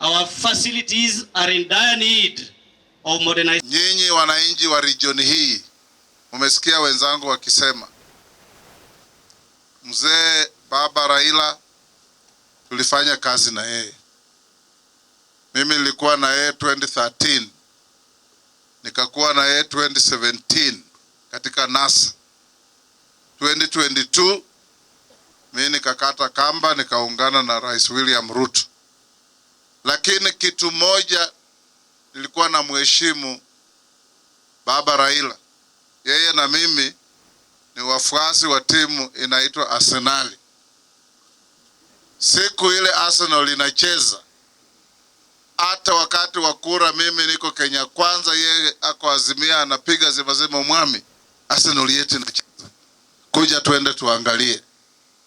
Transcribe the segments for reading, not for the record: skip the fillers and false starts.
Our facilities are in dire need of modernization. Nyinyi wananchi wa region hii, umesikia wenzangu wakisema mzee Baba Raila tulifanya kazi na yeye. Mimi nilikuwa na yeye 2013. Nikakuwa na yeye 2017 katika NASA. 2022 mimi nikakata kamba nikaungana na Rais William Ruto. Lakini kitu moja nilikuwa na mheshimu Baba Raila. Yeye na mimi ni wafuasi wa timu inaitwa Arsenal. Siku ile Arsenal inacheza, hata wakati wa kura mimi niko Kenya Kwanza, yeye ako Azimia anapiga zimazima mwami, Arsenal yetu inacheza. Kuja tuende tuangalie.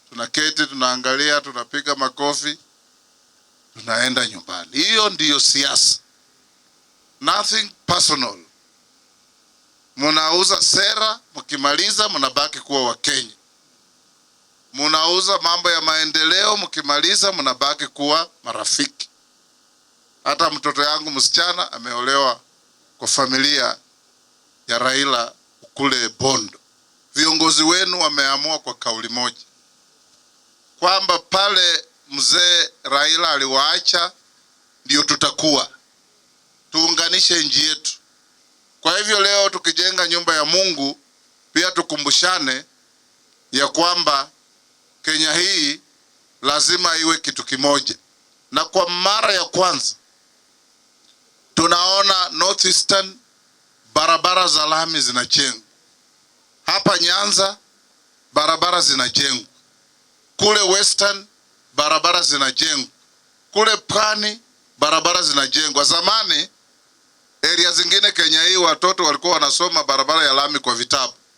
Tunaketi tunaangalia, tunapiga makofi, tunaenda nyumbani. Hiyo ndiyo siasa. Nothing personal. Munauza sera, mkimaliza mnabaki kuwa wa Kenya. Munauza mambo ya maendeleo, mkimaliza mnabaki kuwa marafiki. Hata mtoto yangu msichana ameolewa kwa familia ya Raila kule Bondo. Viongozi wenu wameamua kwa kauli moja kwamba pale mzee Raila aliwaacha ndio tutakuwa. Tuunganishe nchi yetu. Kwa hivyo leo tukijenga nyumba ya Mungu pia tukumbushane ya kwamba Kenya hii lazima iwe kitu kimoja. Na kwa mara ya kwanza tunaona Northeastern barabara za lami zinajengwa. Hapa Nyanza barabara zinajengwa. Kule Western barabara zinajengwa. Kule Pwani barabara zinajengwa. Zamani area zingine Kenya hii watoto walikuwa wanasoma barabara ya lami kwa vitabu.